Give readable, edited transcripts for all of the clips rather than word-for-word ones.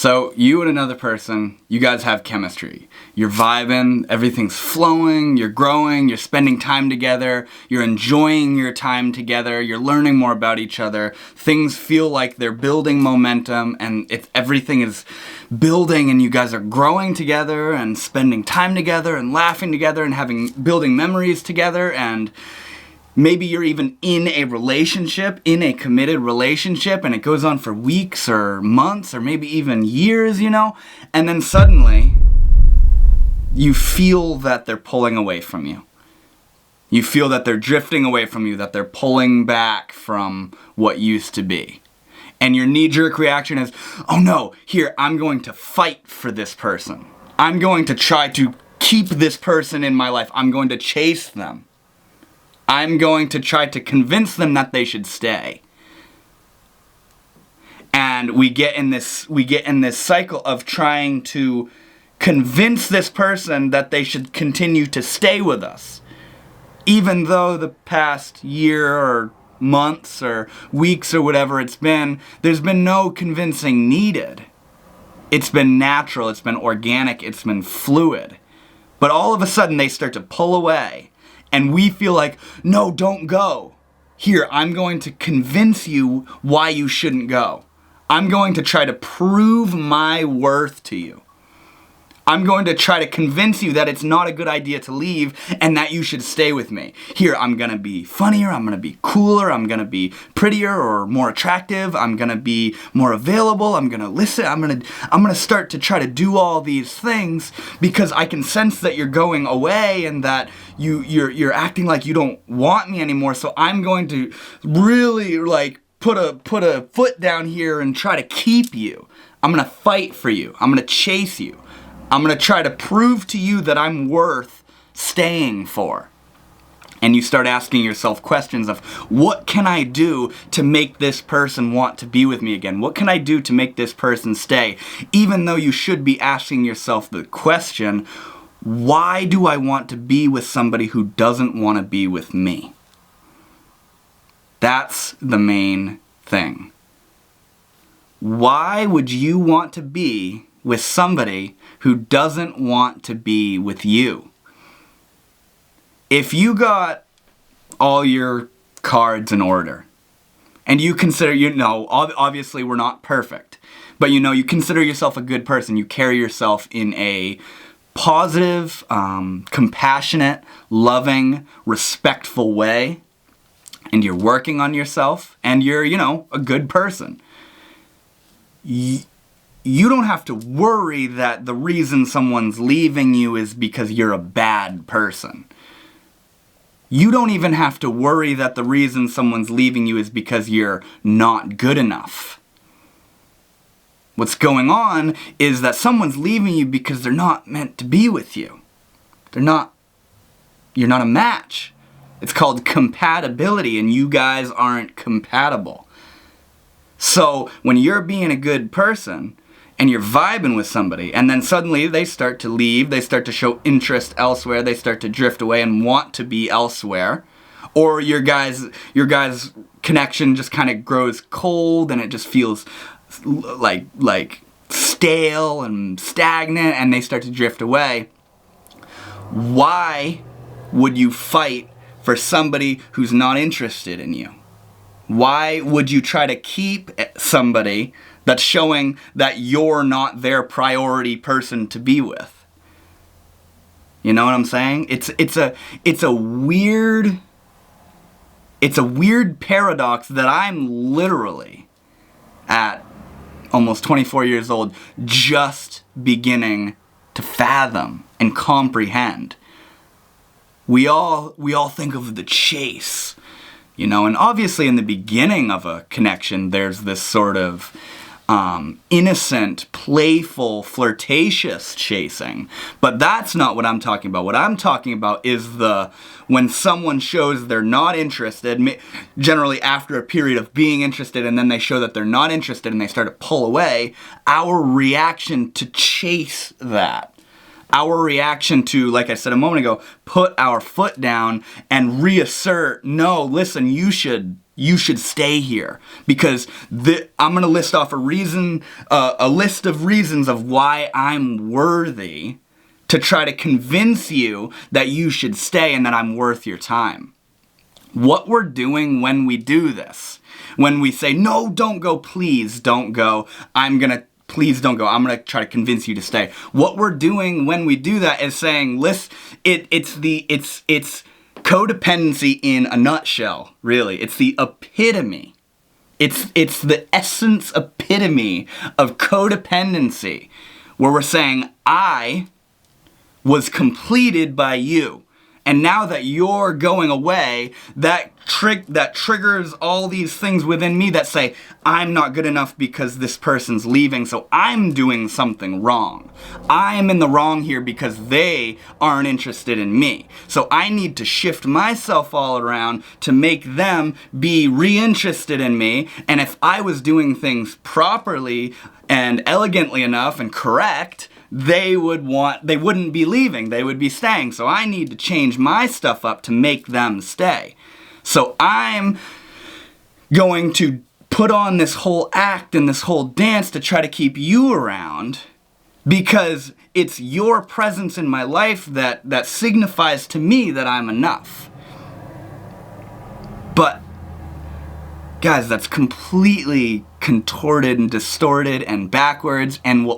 So you and another person, you guys have chemistry. You're vibing, everything's flowing, you're growing, you're spending time together, you're enjoying your time together, you're learning more about each other. Things feel like they're building momentum, and everything is building, and you guys are growing together and spending time together and laughing together and building memories together, and maybe you're even in a relationship, in a committed relationship, and it goes on for weeks or months or maybe even years, and then suddenly you feel that they're pulling away from you. You feel that they're drifting away from you, that they're pulling back from what used to be. And your knee-jerk reaction is, oh no, here, I'm going to fight for this person. I'm going to try to keep this person in my life. I'm going to chase them. I'm going to try to convince them that they should stay. And we get in this cycle of trying to convince this person that they should continue to stay with us. Even though the past year or months or weeks or whatever it's been, there's been no convincing needed. It's been natural, it's been organic, it's been fluid. But all of a sudden they start to pull away. And we feel like, no, don't go. Here, I'm going to convince you why you shouldn't go. I'm going to try to prove my worth to you. I'm going to try to convince you that it's not a good idea to leave and that you should stay with me. Here, I'm going to be funnier, I'm going to be cooler, I'm going to be prettier or more attractive, I'm going to be more available, I'm going to listen, I'm going to start to try to do all these things because I can sense that you're going away and that you're acting like you don't want me anymore, so I'm going to really put a foot down here and try to keep you. I'm going to fight for you. I'm going to chase you. I'm going to try to prove to you that I'm worth staying for. And you start asking yourself questions of, what can I do to make this person want to be with me again? What can I do to make this person stay? Even though you should be asking yourself the question, why do I want to be with somebody who doesn't want to be with me? That's the main thing. Why would you want to be with somebody who doesn't want to be with you? If you got all your cards in order, and you consider, obviously we're not perfect, but you consider yourself a good person, you carry yourself in a positive, compassionate, loving, respectful way, and you're working on yourself, and you're, a good person, you don't have to worry that the reason someone's leaving you is because you're a bad person. You don't even have to worry that the reason someone's leaving you is because you're not good enough. What's going on is that someone's leaving you because they're not meant to be with you. You're not a match. It's called compatibility, and you guys aren't compatible. So when you're being a good person, and you're vibing with somebody, and then suddenly they start to leave, they start to show interest elsewhere, they start to drift away and want to be elsewhere, or your guys' connection just kind of grows cold and it just feels like stale and stagnant, and they start to drift away. Why would you fight for somebody who's not interested in you? Why would you try to keep somebody that's showing that you're not their priority person to be with? You know what I'm saying? It's a weird paradox that I'm literally, at almost 24 years old, just beginning to fathom and comprehend. We all think of the chase, and obviously in the beginning of a connection, there's this sort of innocent, playful, flirtatious chasing. But that's not what I'm talking about. What I'm talking about is when someone shows they're not interested, generally after a period of being interested, and then they show that they're not interested and they start to pull away, our reaction to chase that. Our reaction to, like I said a moment ago, put our foot down and reassert, no, listen, you should you should stay here, because I'm going to list off a list of reasons of why I'm worthy, to try to convince you that you should stay and that I'm worth your time. What we're doing when we do this, when we say, no, don't go, please don't go, please don't go, I'm going to try to convince you to stay. What we're doing when we do that is saying, listen, it's codependency in a nutshell, really. It's the epitome. It's the essence epitome of codependency, where we're saying, I was completed by you. And now that you're going away, that triggers all these things within me that say, I'm not good enough because this person's leaving, so I'm doing something wrong. I'm in the wrong here because they aren't interested in me. So I need to shift myself all around to make them be reinterested in me. And if I was doing things properly and elegantly enough and correct, they wouldn't be leaving, they would be staying. So I need to change my stuff up to make them stay. So I'm going to put on this whole act and this whole dance to try to keep you around, because it's your presence in my life that signifies to me that I'm enough. But guys, that's completely contorted and distorted and backwards, and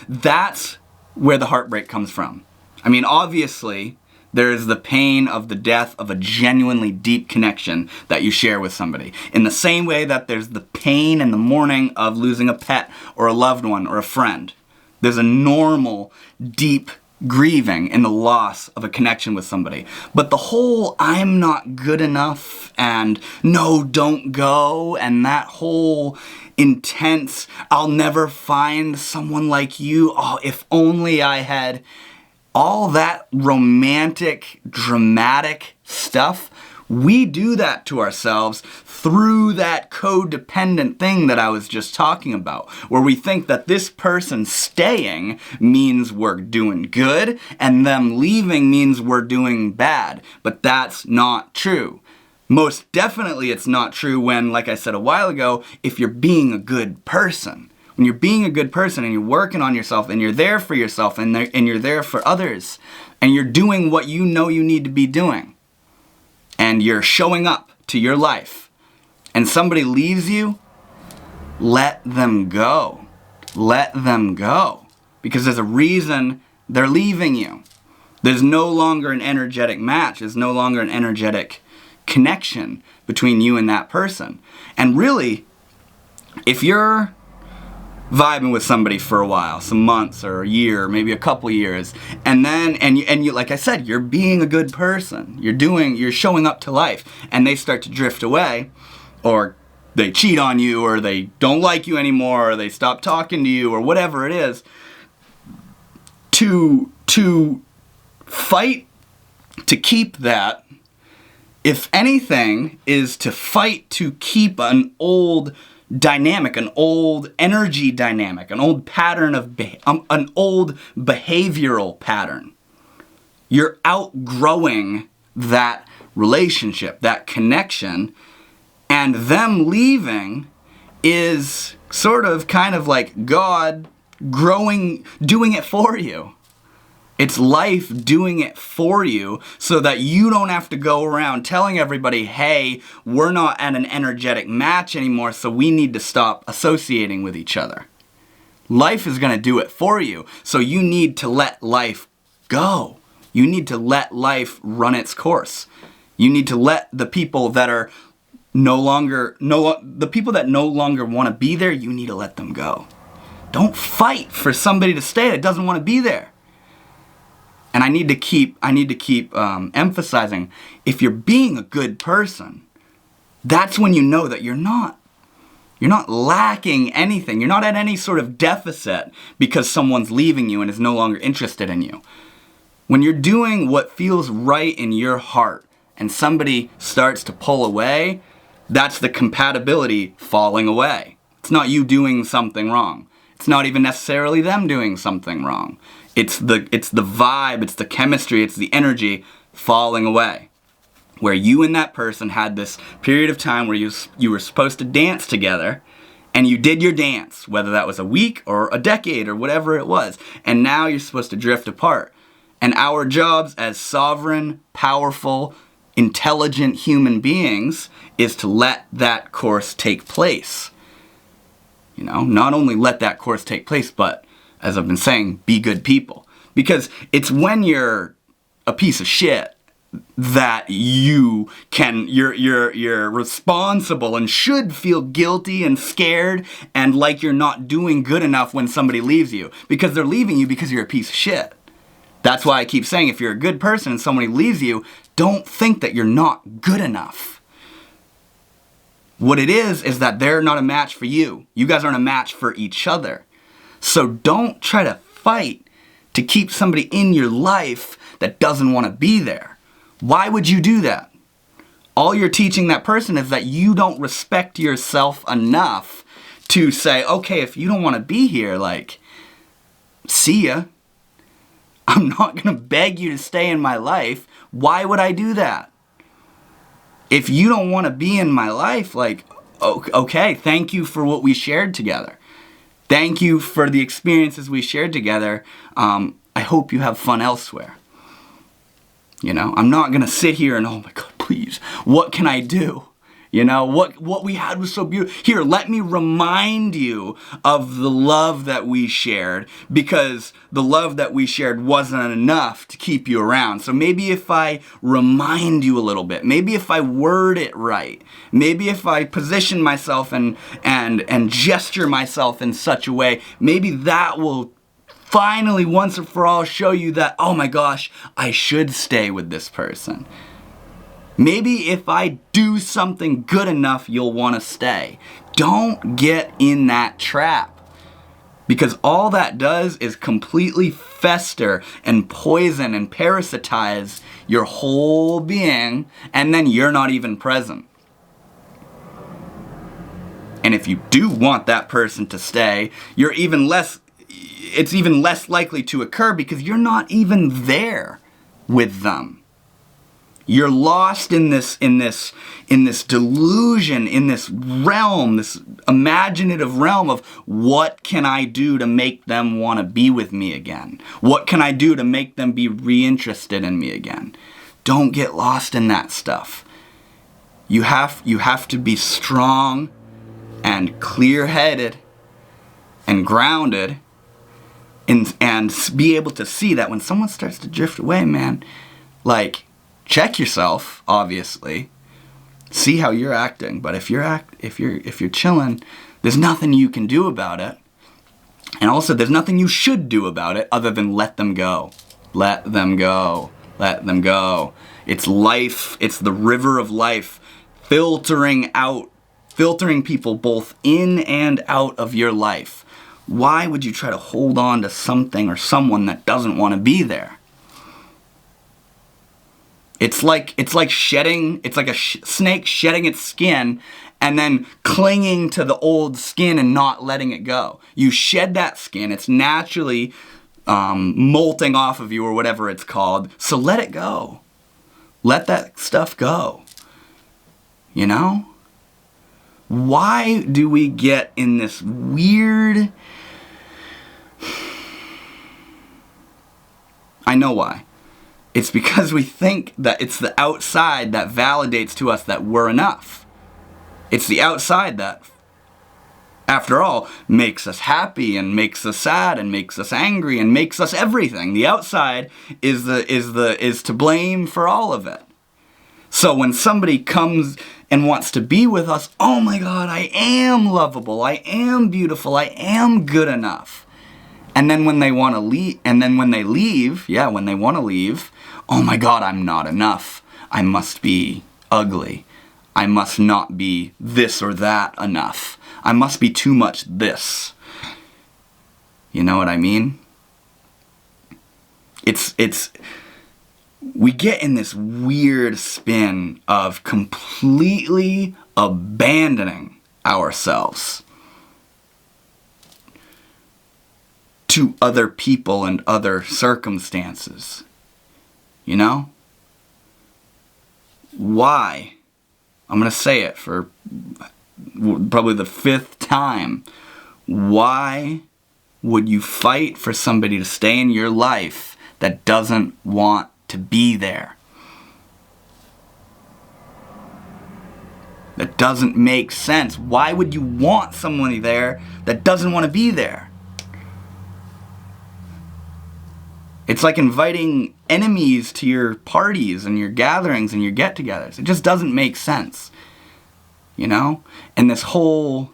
that's where the heartbreak comes from. I mean, obviously, there is the pain of the death of a genuinely deep connection that you share with somebody. In the same way that there's the pain and the mourning of losing a pet or a loved one or a friend. There's a normal, deep grieving in the loss of a connection with somebody. But the whole I'm not good enough and no, don't go, and that whole intense I'll never find someone like you, oh, if only I had, all that romantic, dramatic stuff, we do that to ourselves through that codependent thing that I was just talking about, where we think that this person staying means we're doing good and them leaving means we're doing bad. But that's not true. Most definitely it's not true when, like I said a while ago, if you're being a good person. When you're being a good person and you're working on yourself and you're there for yourself and you're there for others and you're doing what you know you need to be doing and you're showing up to your life and somebody leaves you, let them go. Let them go. Because there's a reason they're leaving you. There's no longer an energetic match. There's no longer an energetic connection between you and that person. And really, if you're vibing with somebody for a while, some months or a year, maybe a couple years, and you, like I said, you're being a good person, you're showing up to life, and they start to drift away, or they cheat on you, or they don't like you anymore, or they stop talking to you, or whatever it is, to fight to keep that, if anything, is to fight to keep an old dynamic, an old energy dynamic, an old pattern of an old behavioral pattern. You're outgrowing that relationship, that connection, and them leaving is sort of kind of like God doing it for you. It's life doing it for you so that you don't have to go around telling everybody, hey, we're not at an energetic match anymore, so we need to stop associating with each other. Life is going to do it for you, so you need to let life go. You need to let life run its course. You need to let the people that are no longer want to be there, you need to let them go. Don't fight for somebody to stay that doesn't want to be there. And I need to keep emphasizing, if you're being a good person, that's when you know that you're not lacking anything. You're not at any sort of deficit because someone's leaving you and is no longer interested in you. When you're doing what feels right in your heart and somebody starts to pull away, that's the compatibility falling away. It's not you doing something wrong. It's not even necessarily them doing something wrong. It's the vibe, it's the chemistry, it's the energy falling away. where you and that person had this period of time where you were supposed to dance together, and you did your dance, whether that was a week or a decade or whatever it was, and now you're supposed to drift apart. And our jobs as sovereign, powerful, intelligent human beings is to let that course take place. You know, not only let that course take place, but, as I've been saying, be good people. Because it's when you're a piece of shit that you're responsible and should feel guilty and scared and like you're not doing good enough when somebody leaves you, because they're leaving you because you're a piece of shit. That's why I keep saying, if you're a good person and somebody leaves you, don't think that you're not good enough. What it is that they're not a match for you. You guys aren't a match for each other. So don't try to fight to keep somebody in your life that doesn't want to be there. Why would you do that? All you're teaching that person is that you don't respect yourself enough to say, okay, if you don't want to be here, like, see ya. I'm not going to beg you to stay in my life. Why would I do that? If you don't want to be in my life, like, okay, thank you for what we shared together. Thank you for the experiences we shared together. I hope you have fun elsewhere. You know, I'm not going to sit here and, oh my God, please, what can I do? You know, what we had was so beautiful. Here, let me remind you of the love that we shared, because the love that we shared wasn't enough to keep you around. So maybe if I remind you a little bit, maybe if I word it right, maybe if I position myself and gesture myself in such a way, maybe that will finally, once and for all, show you that, oh my gosh, I should stay with this person. Maybe if I do something good enough, you'll want to stay. Don't get in that trap, because all that does is completely fester and poison and parasitize your whole being, and then you're not even present. And if you do want that person to stay, it's even less likely to occur because you're not even there with them. You're lost in this delusion, in this realm, this imaginative realm of what can I do to make them want to be with me again? What can I do to make them be reinterested in me again? Don't get lost in that stuff. You have to be strong and clear-headed and grounded and be able to see that when someone starts to drift away, man, like, check yourself, obviously. See how you're acting. But if you're chilling, there's nothing you can do about it. And also, there's nothing you should do about it other than let them go. Let them go. Let them go. It's life. It's the river of life filtering people both in and out of your life. Why would you try to hold on to something or someone that doesn't want to be there? It's like shedding. It's like a snake shedding its skin and then clinging to the old skin and not letting it go. You shed that skin. It's naturally molting off of you, or whatever it's called. So let it go. Let that stuff go. You know? Why do we get in this weird... I know why. It's because we think that it's the outside that validates to us that we're enough. It's the outside that, after all, makes us happy and makes us sad and makes us angry and makes us everything. The outside is to blame for all of it. So when somebody comes and wants to be with us, oh my God, I am lovable, I am beautiful, I am good enough. And then when they want to leave, when they want to leave, oh my God, I'm not enough. I must be ugly. I must not be this or that enough. I must be too much this. You know what I mean? We get in this weird spin of completely abandoning ourselves to other people and other circumstances. You know? Why? I'm going to say it for probably the 5th time. Why would you fight for somebody to stay in your life that doesn't want to be there? That doesn't make sense. Why would you want somebody there that doesn't want to be there? It's like inviting enemies to your parties and your gatherings and your get-togethers. It just doesn't make sense, you know? And this whole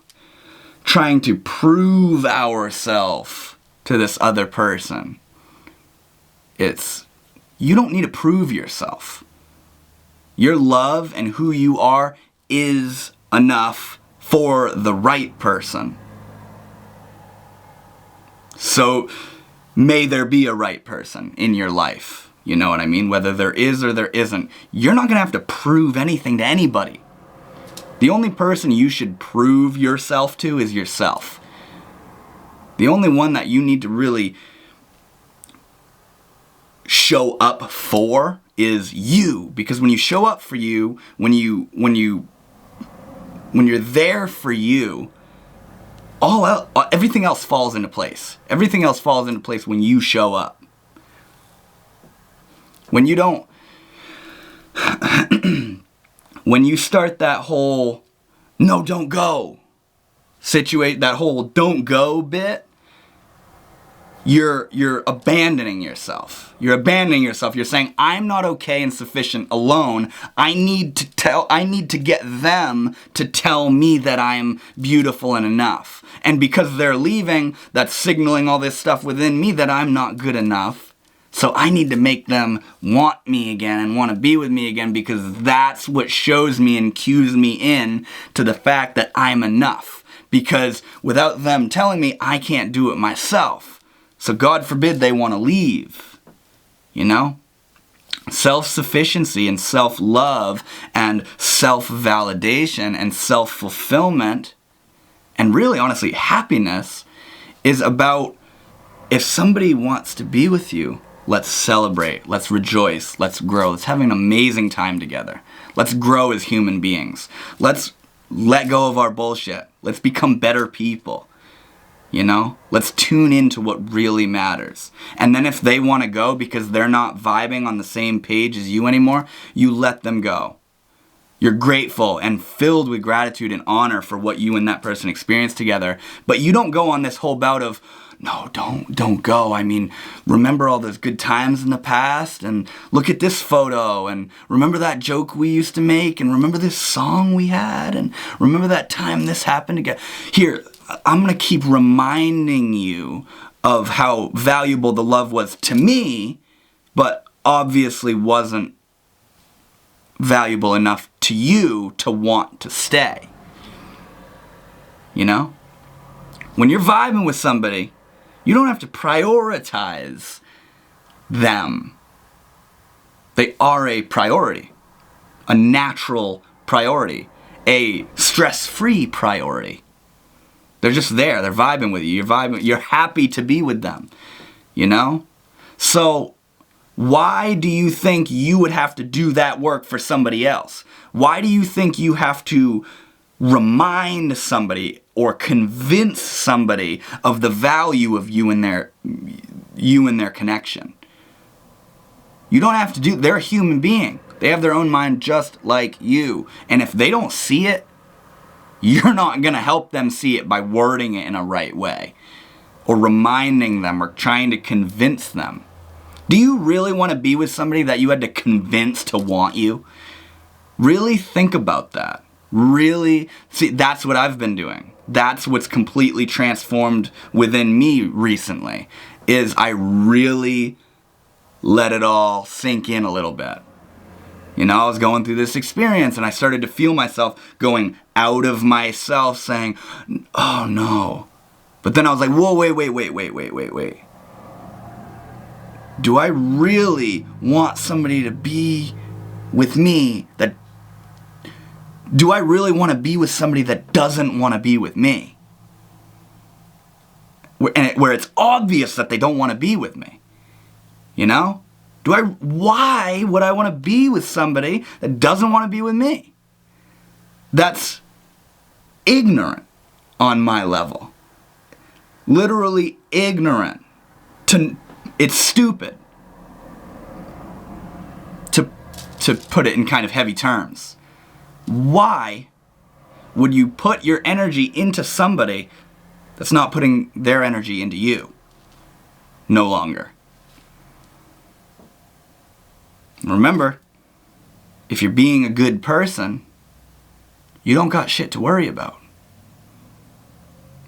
trying to prove ourselves to this other person. You don't need to prove yourself. Your love and who you are is enough for the right person. So may there be a right person in your life. You know what I mean? Whether there is or there isn't. You're not going to have to prove anything to anybody. The only person you should prove yourself to is yourself. The only one that you need to really show up for is you. Because when you show up for you, when you're there for you, everything else falls into place. Everything else falls into place when you show up. When you don't, when you start that whole no, don't go that whole don't go bit, you're abandoning yourself. You're abandoning yourself. You're saying, I'm not okay and sufficient alone. I need to get them to tell me that I'm beautiful and enough. And because they're leaving, that's signaling all this stuff within me that I'm not good enough. So I need to make them want me again and want to be with me again, because that's what shows me and cues me in to the fact that I'm enough. Because without them telling me, I can't do it myself. So God forbid they want to leave, you know? Self-sufficiency and self-love and self-validation and self-fulfillment and really, honestly, happiness is about, if somebody wants to be with you, let's celebrate, let's rejoice, let's grow, let's have an amazing time together. Let's grow as human beings. Let's let go of our bullshit. Let's become better people. You know, let's tune into what really matters. And then if they want to go because they're not vibing on the same page as you anymore, you let them go. You're grateful and filled with gratitude and honor for what you and that person experienced together. But you don't go on this whole bout of, no, don't go. I mean, remember all those good times in the past, and look at this photo, and remember that joke we used to make, and remember this song we had, and remember that time this happened again. Here, I'm going to keep reminding you of how valuable the love was to me, but obviously wasn't valuable enough to you to want to stay. You know? When you're vibing with somebody, you don't have to prioritize them. They are a priority, a natural priority, a stress-free priority. They're just there. They're vibing with you. You're vibing. You're happy to be with them. You know? So why do you think you would have to do that work for somebody else? Why do you think you have to remind somebody or convince somebody of the value of you and their connection? You don't have to do. They're a human being. They have their own mind just like you. And if they don't see it, you're not going to help them see it by wording it in a right way or reminding them or trying to convince them. Do you really want to be with somebody that you had to convince to want you? Really think about that. Really, see, that's what I've been doing. That's what's completely transformed within me recently, is I really let it all sink in a little bit. You know, I was going through this experience and I started to feel myself going out of myself saying, oh no. But then I was like, whoa, wait. Do I really want somebody to be with me do I really want to be with somebody that doesn't want to be with me? Where it's obvious that they don't want to be with me. You know? Why would I want to be with somebody that doesn't want to be with me? That's ignorant on my level. Literally ignorant. It's stupid. To put it in kind of heavy terms. Why would you put your energy into somebody that's not putting their energy into you? No longer. Remember, if you're being a good person, you don't got shit to worry about.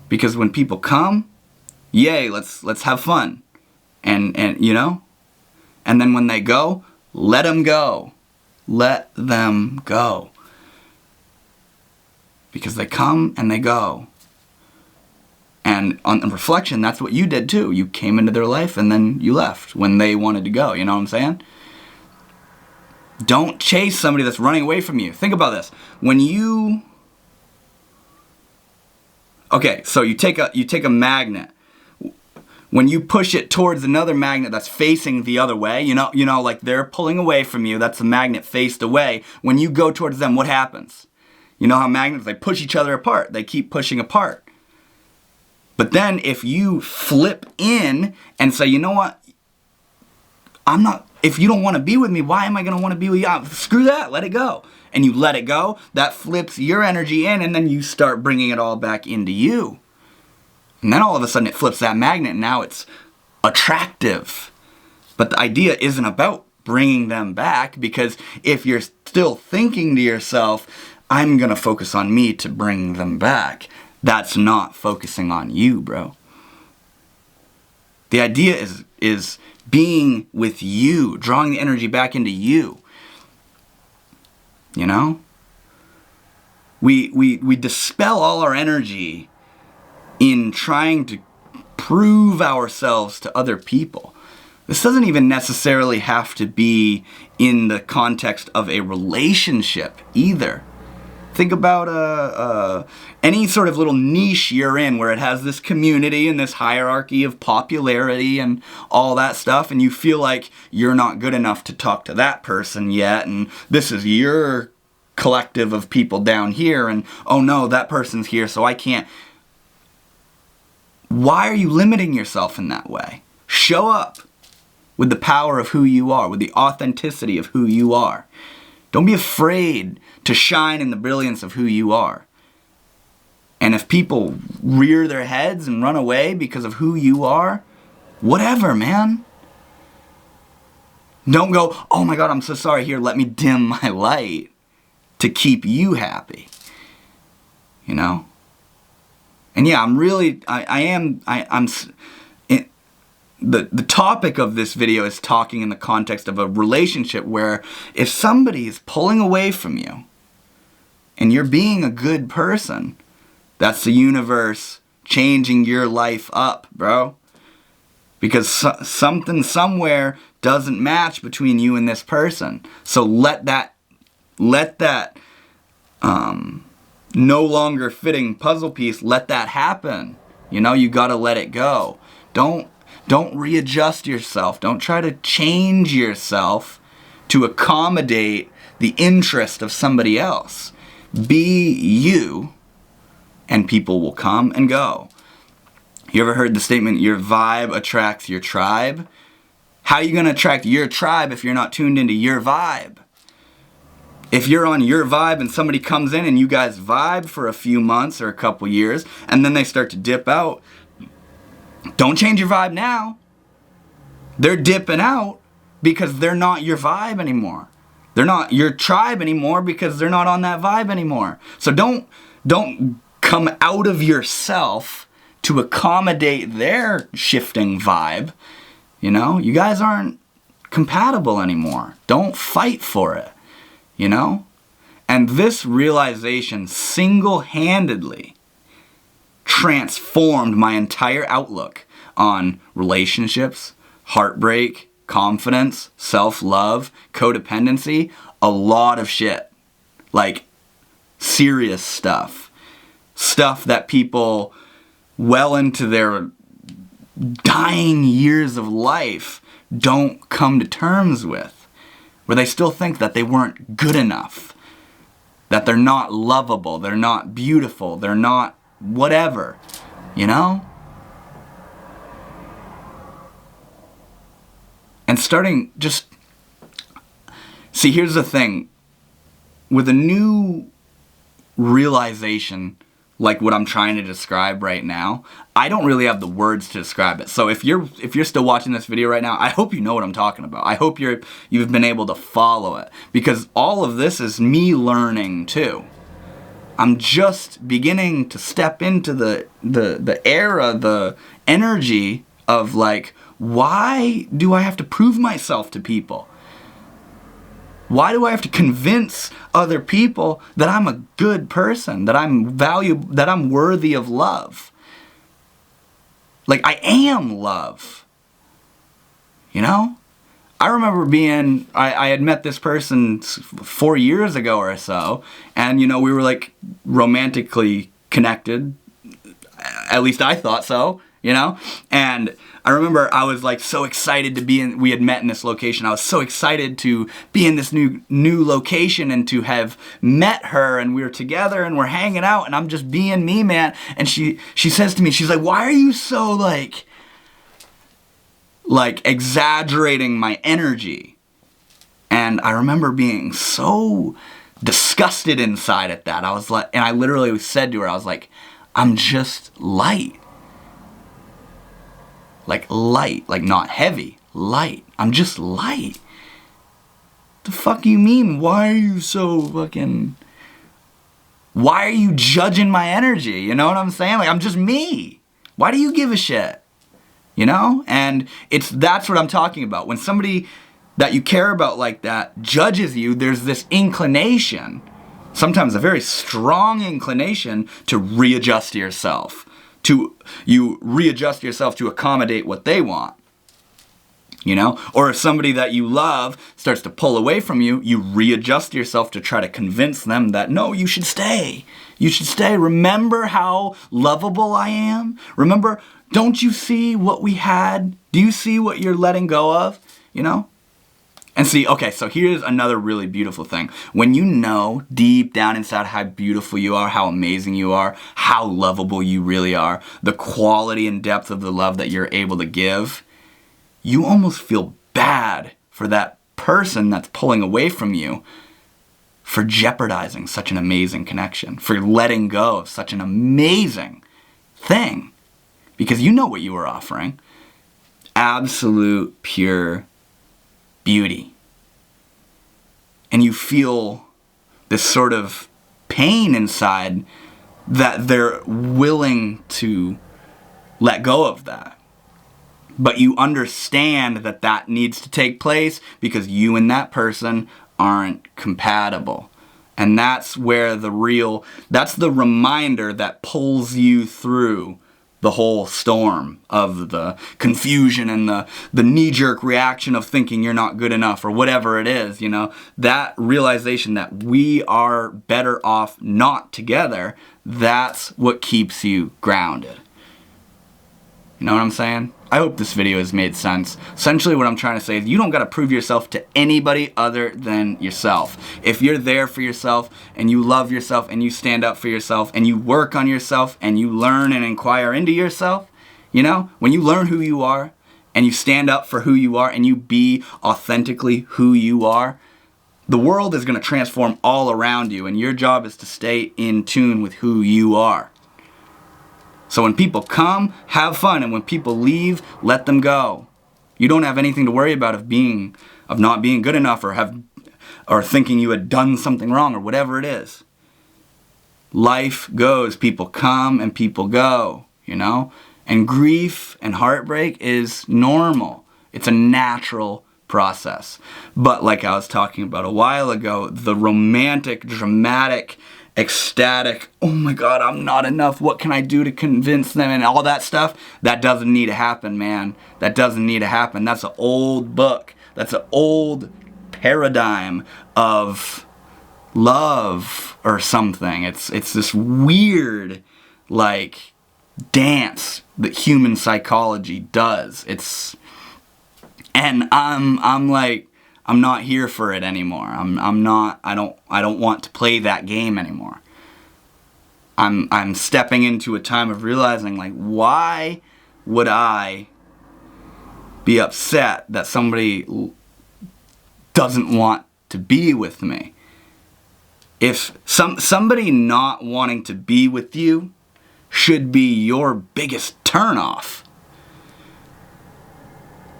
Because when people come, yay, let's have fun. And you know? And then when they go, let them go. Let them go. Because they come and they go. And on reflection, that's what you did too. You came into their life and then you left when they wanted to go. You know what I'm saying? Don't chase somebody that's running away from you. Think about this. When you... Okay, so you take a magnet. When you push it towards another magnet that's facing the other way, you know, like they're pulling away from you, that's the magnet faced away. When you go towards them, what happens? You know how magnets, they push each other apart. They keep pushing apart. But then if you flip in and say, you know what? If you don't want to be with me, why am I going to want to be with you? Screw that, let it go. And you let it go, that flips your energy in, and then you start bringing it all back into you. And then all of a sudden it flips that magnet, and now it's attractive. But the idea isn't about bringing them back, because if you're still thinking to yourself, I'm going to focus on me to bring them back, that's not focusing on you, bro. The idea is being with you, drawing the energy back into you. You know? We dispel all our energy in trying to prove ourselves to other people. This doesn't even necessarily have to be in the context of a relationship either. Think about any sort of little niche you're in where it has this community and this hierarchy of popularity and all that stuff, and you feel like you're not good enough to talk to that person yet, and this is your collective of people down here, and oh no, that person's here, so I can't. Why are you limiting yourself in that way? Show up with the power of who you are, with the authenticity of who you are. Don't be afraid to shine in the brilliance of who you are. And if people rear their heads and run away because of who you are, whatever, man. Don't go, oh my God, I'm so sorry, here, let me dim my light to keep you happy. You know? And yeah, the topic of this video is talking in the context of a relationship where if somebody is pulling away from you and you're being a good person, that's the universe changing your life up, bro. Because something somewhere doesn't match between you and this person. So let that no longer fitting puzzle piece, let that happen. You know, you gotta let it go. Don't readjust yourself. Don't try to change yourself to accommodate the interest of somebody else. Be you, and people will come and go. You ever heard the statement, your vibe attracts your tribe? How are you gonna attract your tribe if you're not tuned into your vibe? If you're on your vibe and somebody comes in and you guys vibe for a few months or a couple years, and then they start to dip out, don't change your vibe now. They're dipping out because they're not your vibe anymore. They're not your tribe anymore because they're not on that vibe anymore. So don't come out of yourself to accommodate their shifting vibe. You know, you guys aren't compatible anymore. Don't fight for it. You know? And this realization single-handedly transformed my entire outlook on relationships, heartbreak, confidence, self-love, codependency, a lot of shit. Like, serious stuff. Stuff that people well into their dying years of life don't come to terms with, where they still think that they weren't good enough, that they're not lovable, they're not beautiful, they're not whatever, you know? And starting just, see, here's the thing, with a new realization like what I'm trying to describe right now, I don't really have the words to describe it. So if you're still watching this video right now, I hope you know what I'm talking about. I hope you've been able to follow it, because all of this is me learning too. I'm just beginning to step into the era, the energy of like, why do I have to prove myself to people? Why do I have to convince other people that I'm a good person, that I'm valuable, that I'm worthy of love? Like, I am love. You know? I remember I had met this person 4 years ago or so, and, you know, we were like romantically connected. At least I thought so, you know? And I remember I was like so excited to we had met in this location. I was so excited to be in this new location and to have met her, and we were together and we're hanging out and I'm just being me, man. And she says to me, she's like, why are you so like exaggerating my energy? And I remember being so disgusted inside at that. I was like, and I literally said to her, I was like, I'm just light. Like light, like not heavy, light. I'm just light. The fuck you mean? Why are you so fucking... Why are you judging my energy? You know what I'm saying? Like, I'm just me. Why do you give a shit? You know? And that's what I'm talking about. When somebody that you care about like that judges you, there's this inclination, sometimes a very strong inclination, to readjust yourself. You readjust yourself to accommodate what they want, you know? Or if somebody that you love starts to pull away from you, you readjust yourself to try to convince them that, no, you should stay. You should stay. Remember how lovable I am? Remember, don't you see what we had? Do you see what you're letting go of? You know? And see, okay, so here's another really beautiful thing. When you know deep down inside how beautiful you are, how amazing you are, how lovable you really are, the quality and depth of the love that you're able to give, you almost feel bad for that person that's pulling away from you for jeopardizing such an amazing connection, for letting go of such an amazing thing. Because you know what you were offering. Absolute, pure beauty. And you feel this sort of pain inside that they're willing to let go of that. But you understand that that needs to take place because you and that person aren't compatible. And that's where that's the reminder that pulls you through the whole storm of the confusion and the knee-jerk reaction of thinking you're not good enough or whatever it is, you know, that realization that we are better off not together, that's what keeps you grounded. You know what I'm saying? I hope this video has made sense. Essentially what I'm trying to say is you don't got to prove yourself to anybody other than yourself. If you're there for yourself and you love yourself and you stand up for yourself and you work on yourself and you learn and inquire into yourself, you know, when you learn who you are and you stand up for who you are and you be authentically who you are, the world is going to transform all around you, and your job is to stay in tune with who you are. So when people come, have fun, and when people leave, let them go. You don't have anything to worry about of not being good enough or thinking you had done something wrong or whatever it is. Life goes. People come and people go, you know? And grief and heartbreak is normal. It's a natural process. But like I was talking about a while ago, the romantic, dramatic, ecstatic, oh my God, I'm not enough, what can I do to convince them, and all that stuff, that doesn't need to happen, man. That doesn't need to happen. That's an old book. That's an old paradigm of love or something. It's this weird, like, dance that human psychology does. And I'm like, I'm not here for it anymore. I don't want to play that game anymore. I'm stepping into a time of realizing, like, why would I be upset that somebody doesn't want to be with me? If somebody not wanting to be with you should be your biggest turnoff.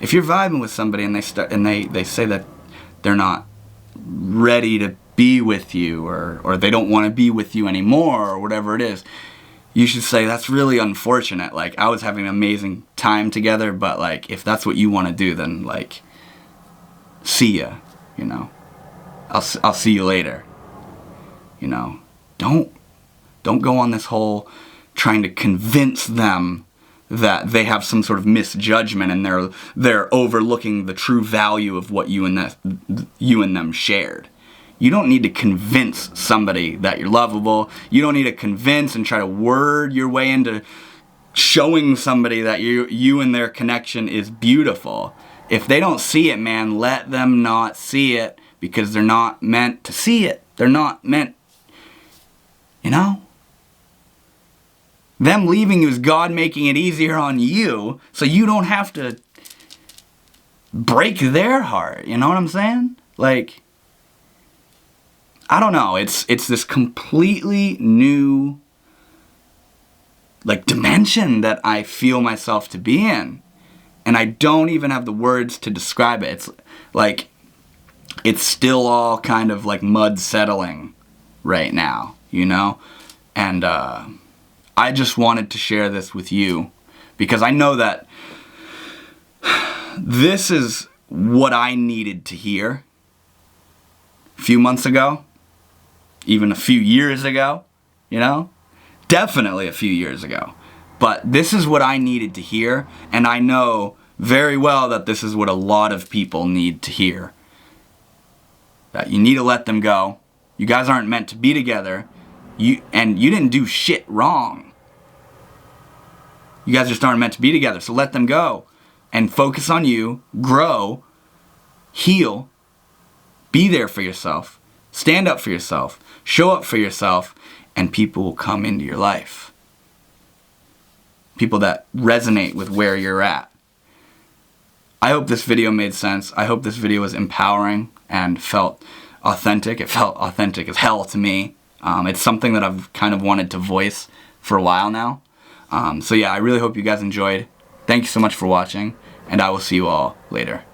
If you're vibing with somebody and they say that they're not ready to be with you, or they don't want to be with you anymore, or whatever it is, you should say, that's really unfortunate. Like, I was having an amazing time together, but like, if that's what you want to do, then like, see ya, you know. I'll see you later. You know, don't go on this whole trying to convince them that they have some sort of misjudgment and they're overlooking the true value of what you and them shared. You don't need to convince somebody that you're lovable. You don't need to convince and try to word your way into showing somebody that you and their connection is beautiful. If they don't see it, man, let them not see it, because they're not meant to see it. They're not meant, you know? Them leaving you is God making it easier on you, so you don't have to break their heart. You know what I'm saying? Like, I don't know. It's this completely new, like, dimension that I feel myself to be in, and I don't even have the words to describe it. It's like, it's still all kind of like mud settling right now, you know? And I just wanted to share this with you, because I know that this is what I needed to hear a few months ago, even a few years ago, you know? Definitely a few years ago. But this is what I needed to hear, and I know very well that this is what a lot of people need to hear. That you need to let them go. You guys aren't meant to be together. And you didn't do shit wrong. You guys just aren't meant to be together, so let them go. And focus on you, grow, heal, be there for yourself, stand up for yourself, show up for yourself, and people will come into your life. People that resonate with where you're at. I hope this video made sense. I hope this video was empowering and felt authentic. It felt authentic as hell to me. It's something that I've kind of wanted to voice for a while now. So yeah, I really hope you guys enjoyed. Thank you so much for watching, and I will see you all later.